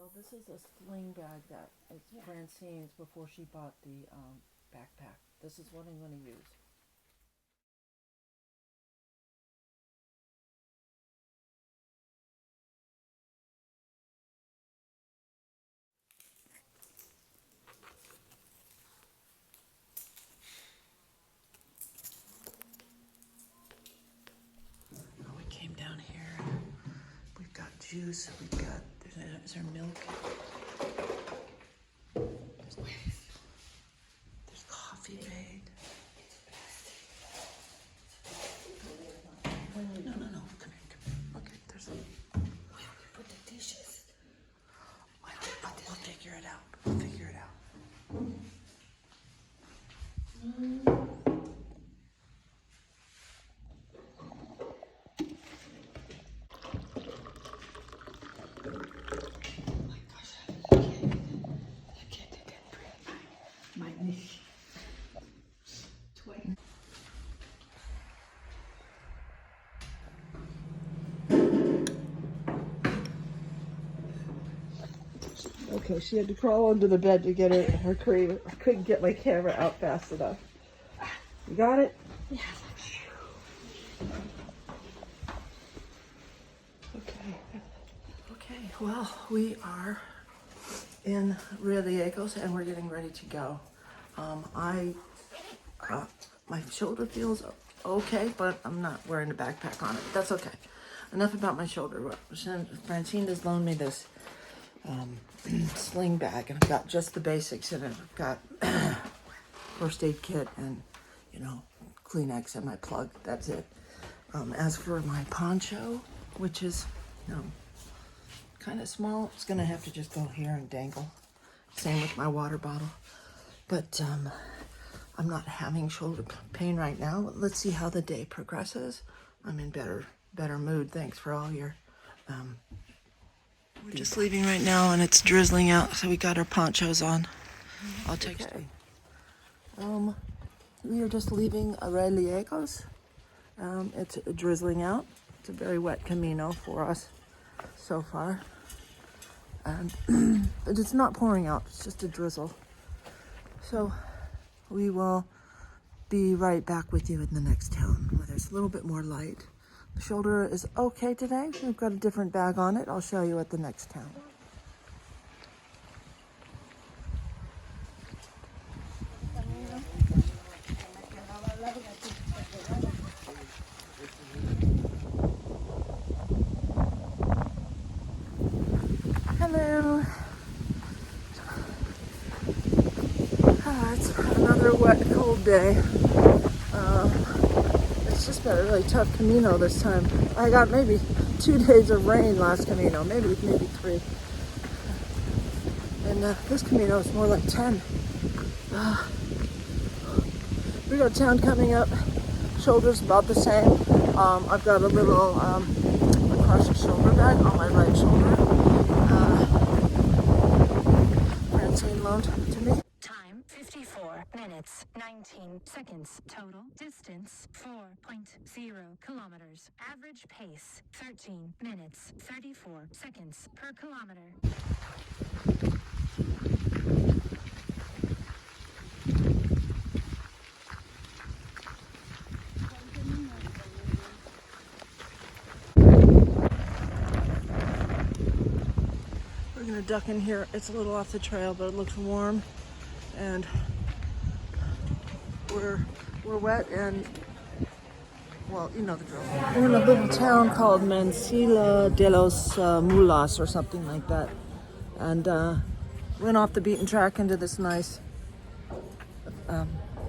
So this is a sling bag that it's Francine's before she bought the backpack. This is what I'm going to use. Oh, we came down here. We've got juice. We've got, is there milk? There's coffee made. No. Come here. Okay, there's a. Where we put the dishes? We'll figure it out. Oh my gosh, I can't take that. My knee. Twice. Okay, she had to crawl under the bed to get her cream. I couldn't get my camera out fast enough. You got it? Yes. Okay, well, we are in Reliegos and we're getting ready to go. My shoulder feels okay, but I'm not wearing a backpack on it. That's okay. Enough about my shoulder. Francine has loaned me this sling bag, and I've got just the basics in it. I've got first aid kit and, Kleenex and my plug. That's it. As for my poncho, which is, kind of small, it's gonna have to just go here and dangle. Same with my water bottle. But I'm not having shoulder pain right now. Let's see how the day progresses. I'm in better mood. Thanks for all your we're just leaving right now and it's drizzling out, so we got our ponchos on. I'll take it. We are just leaving Reliegos. It's drizzling out. It's a very wet Camino for us so far. And but it's not pouring out, it's just a drizzle. So we will be right back with you in the next town where there's a little bit more light. The shoulder is okay today. We've got a different bag on it. I'll show you at the next town. Hello. It's another wet, cold day. It's just been a really tough Camino this time. I got maybe 2 days of rain last Camino, maybe 3. And this Camino is more like 10. We got a town coming up. Shoulders about the same. I've got a little across the shoulder bag on my right shoulder. Francine loaned to me. Time 54 minutes 19 seconds. Total distance 4.0 kilometers. Average pace 13 minutes 34 seconds per kilometer. We're gonna duck in here. It's a little off the trail, but it looks warm, and we're wet, and well, you know the drill. We're in a little town called Mansilla de los Mulas or something like that, and went off the beaten track into this nice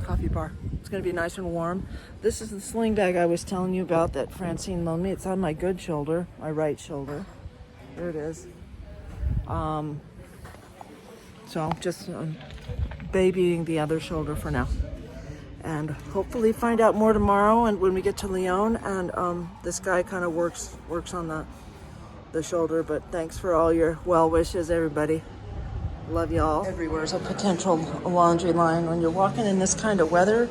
coffee bar. It's gonna be nice and warm. This is the sling bag I was telling you about that Francine loaned me. It's on my good shoulder, my right shoulder. There it is. So just babying the other shoulder for now, and hopefully find out more tomorrow and when we get to Lyon. And this guy kind of works on the shoulder. But thanks for all your well wishes, everybody. Love y'all. Everywhere is a potential laundry line. When you're walking in this kind of weather,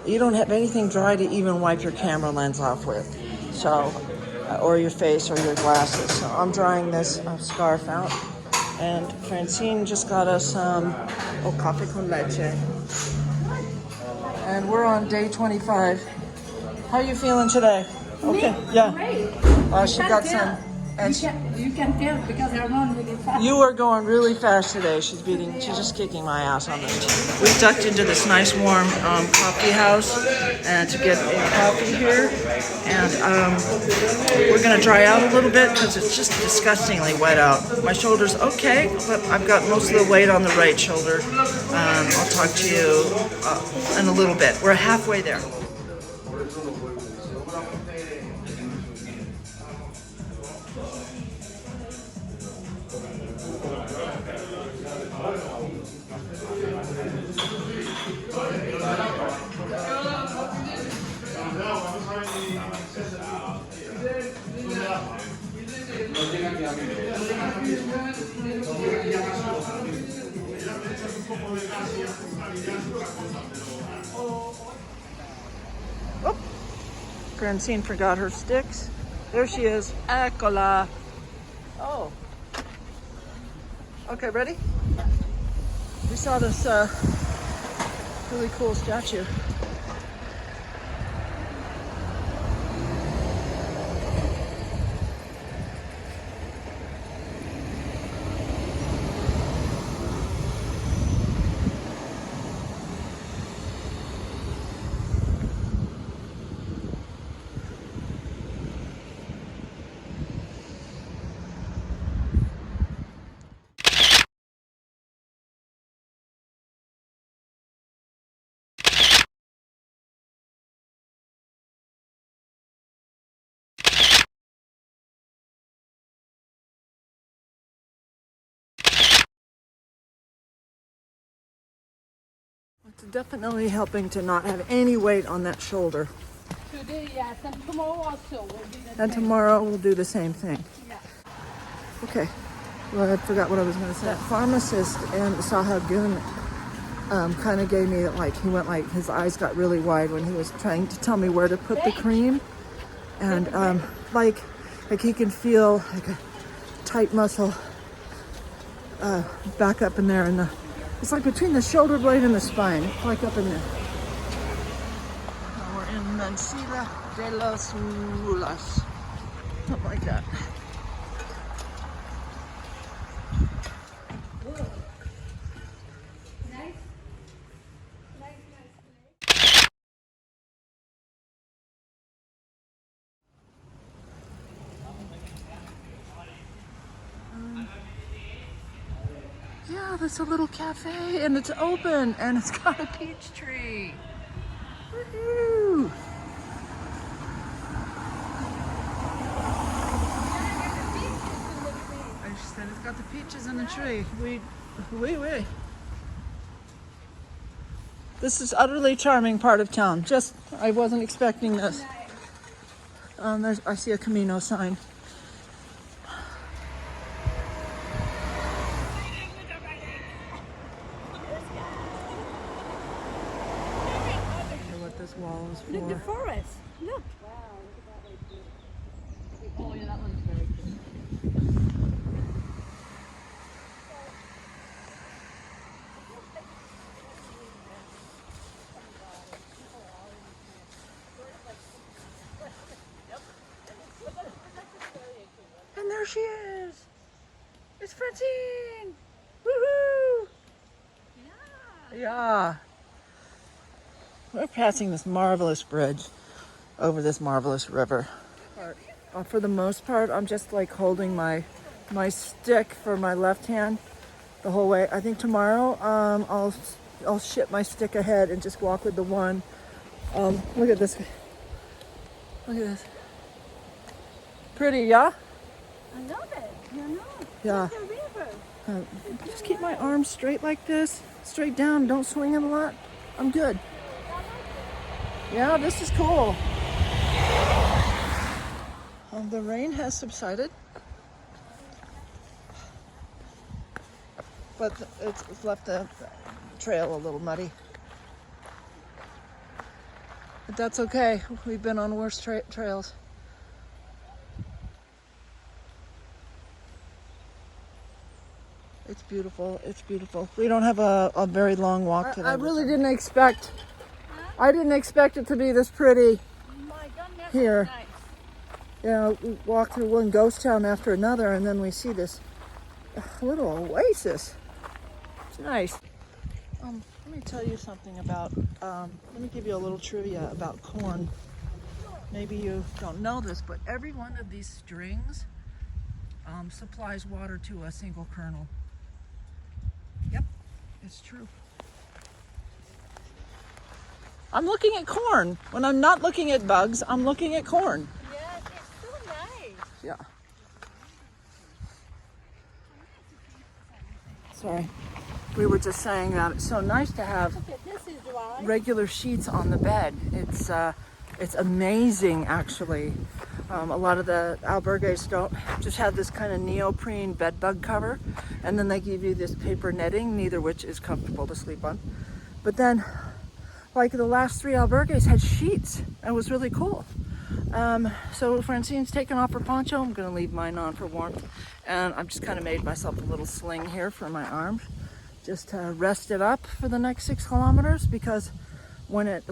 you don't have anything dry to even wipe your camera lens off with. So or your face or your glasses. So I'm drying this scarf out. And Francine just got us some cafe con leche. And we're on day 25. How are you feeling today? Okay, yeah. Great. She got some. And You can tell because I run really fast. you are going really fast today. She's just kicking my ass on this. We ducked into this nice warm coffee house and to get a coffee here. And we're gonna dry out a little bit because it's just disgustingly wet out. My shoulder's okay, but I've got most of the weight on the right shoulder. I'll talk to you in a little bit. We're halfway there. Oh, Francine forgot her sticks. There she is. Eccola. Oh. Okay, ready? We saw this really cool statue. It's definitely helping to not have any weight on that shoulder. Today, yes, and tomorrow also will be the And same. tomorrow we'll do the same thing. Yeah. Okay. Well, I forgot what I was going to say. That pharmacist in Sahagun kind of gave me he went his eyes got really wide when he was trying to tell me where to put the cream. And like he can feel like a tight muscle back up in there, and it's like between the shoulder blade and the spine, like up in there. Now we're in Mansilla de los Mulas, something like that. Yeah, there's a little cafe and it's open and it's got a peach tree. Woohoo! I just said it's got the peaches in the tree. Oui. This is utterly charming part of town. I wasn't expecting this. I see a Camino sign. This wall is for. Look, the forest. Look. Oh, yeah, that one's very good. And there she is. It's Francine. Woohoo! Yeah. We're passing this marvelous bridge over this marvelous river. For the most part, I'm just holding my stick for my left hand the whole way. I think tomorrow I'll ship my stick ahead and just walk with the one. Look at this. Look at this. Pretty, yeah? I love it. You know. Yeah. The river. Just keep my arms straight like this. Straight down. Don't swing it a lot. I'm good. Yeah, this is cool. The rain has subsided, but it's left the trail a little muddy. But that's okay. We've been on worse trails. beautiful. It's beautiful. We don't have a very long walk today. I really didn't expect. I didn't expect it to be this pretty My goodness. here. Nice. You know, we walk through one ghost town after another, and then we see this little oasis. It's nice. Let me tell you something about. Let me give you a little trivia about corn. Maybe you don't know this, but every one of these strings supplies water to a single kernel. Yep, it's true. I'm looking at corn. When I'm not looking at bugs, I'm looking at corn. Yes, it's so nice. Yeah. Sorry. We were just saying that it's so nice to have Okay, this is dry. regular sheets on the bed. It's amazing, actually. A lot of the albergues don't just have this kind of neoprene bed bug cover, and then they give you this paper netting, neither which is comfortable to sleep on. But then, like the last 3 albergues had sheets. It was really cool. So Francine's taken off her poncho. I'm gonna leave mine on for warmth, and I've just kind of made myself a little sling here for my arms, just to rest it up for the next 6 kilometers, because when it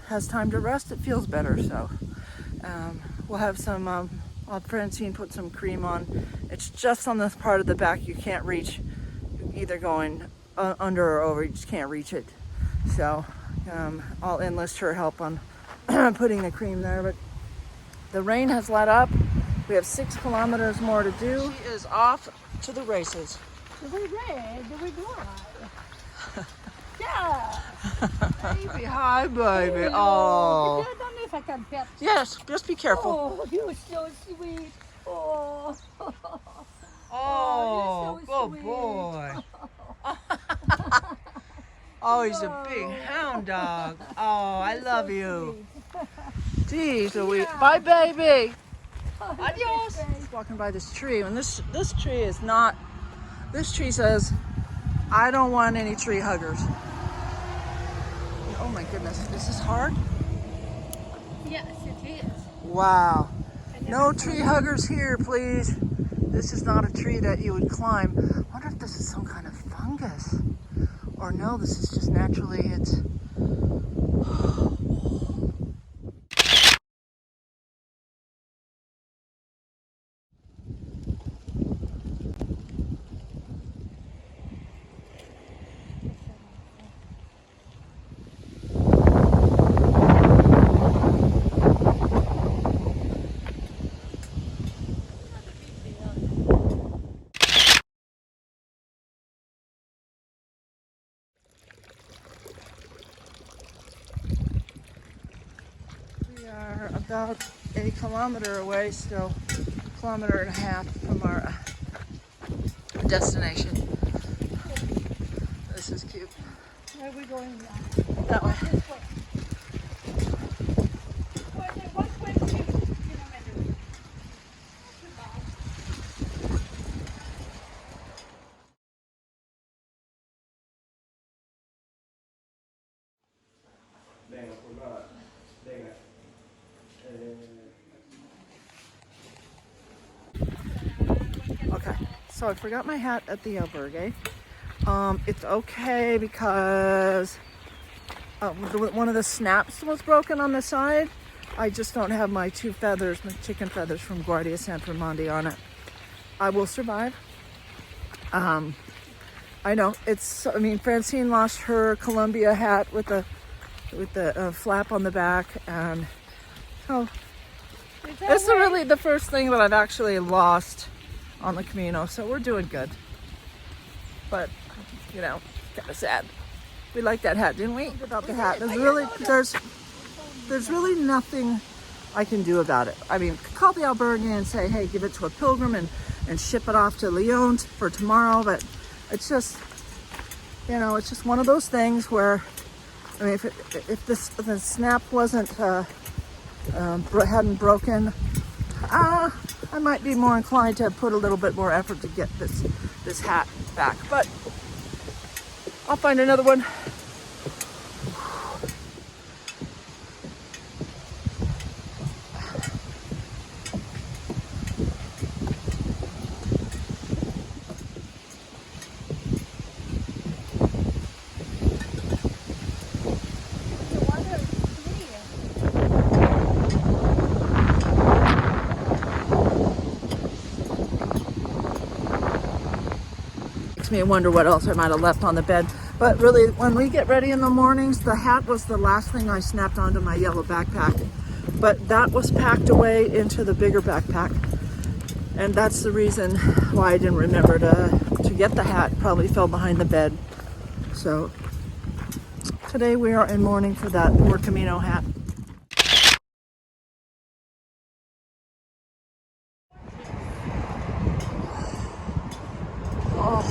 has time to rest, it feels better. So we'll have some, I'll have Francine put some cream on. It's just on this part of the back you can't reach, either going under or over, you just can't reach it. So I'll enlist her help on putting the cream there. But the rain has let up. We have 6 kilometers more to do. She is off to the races. Do we red? Do we dry? Yeah. Baby, hi, baby. Hello. Oh. I don't know if I can pet. Yes, just be careful. Oh, you're so sweet. Oh. Oh, you're so good sweet. boy. Oh, he's a big hound dog. Oh, I love you. Jeez Louise. Bye, baby. Adios. Just walking by this tree, and this tree is not. This tree says, "I don't want any tree huggers." Oh my goodness, is this hard? Yes, it is. Wow. No tree huggers here, please. This is not a tree that you would climb. I wonder if this is some kind of fungus. Or no, this is just naturally, it's... We are about a kilometer away still, a kilometer and a half from our destination. This is cute. Where are we going now? That way. This way. 120 kilometers. Okay, so I forgot my hat at the albergue. It's okay because one of the snaps was broken on the side. I just don't have my 2 feathers, my chicken feathers from Guardia San Fernando on it. I will survive. I know it's. I mean, Francine lost her Columbia hat with the flap on the back, and oh, it's really the first thing that I've actually lost on the Camino, so we're doing good. But you know, kind of sad. We liked that hat, didn't we? About the hat. There's really nothing I can do about it. I mean, call the albergue and say, hey, give it to a pilgrim and ship it off to Lyon for tomorrow. But it's just, you know, it's just one of those things where, I mean, if the snap wasn't hadn't broken, I might be more inclined to put a little bit more effort to get this hat back. But I'll find another one. me wonder what else I might have left on the bed. But really, when we get ready in the mornings, the hat was the last thing I snapped onto my yellow backpack. But that was packed away into the bigger backpack. And that's the reason why I didn't remember to get the hat. Probably fell behind the bed. So today we are in mourning for that poor Camino hat. Oh,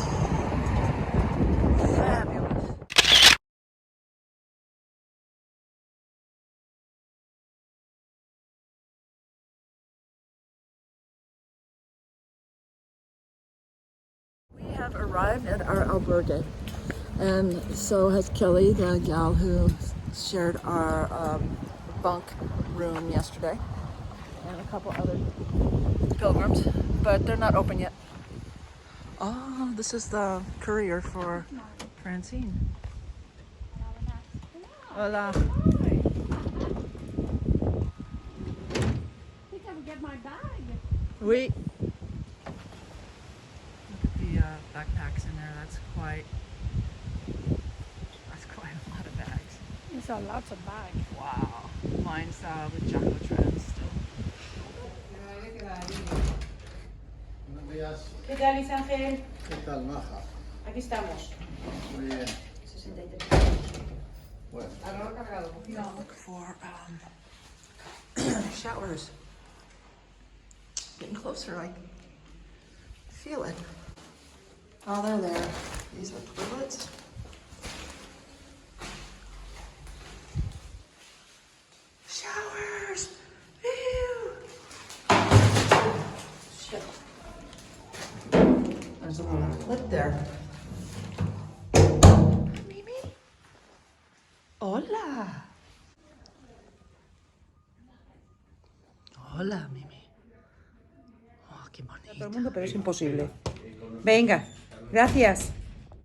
fabulous. We have arrived at our albergue, and so has Kelly, the gal who shared our bunk room yesterday, and a couple other pilgrims, but they're not open yet. Oh, this is the courier for Francine. Hola. I think I would get my bag. Oui. Look at the backpacks in there. That's quite a lot of bags. These are lots of bags. Wow. Mine's with Jumbo Trends still. Buenos días. ¿Qué tal, Luis Ángel? ¿Qué tal, Maja? Aquí estamos. Muy bien. 63. Bueno, Look for showers. Getting closer, I feel it. Oh, they're there. These are toilets. Showers! Ew! Shit. There's a little lip there. Mimi? Hola! Hola, Mimi. Oh, qué bonito. Todo el mundo, pero es imposible. Venga, gracias.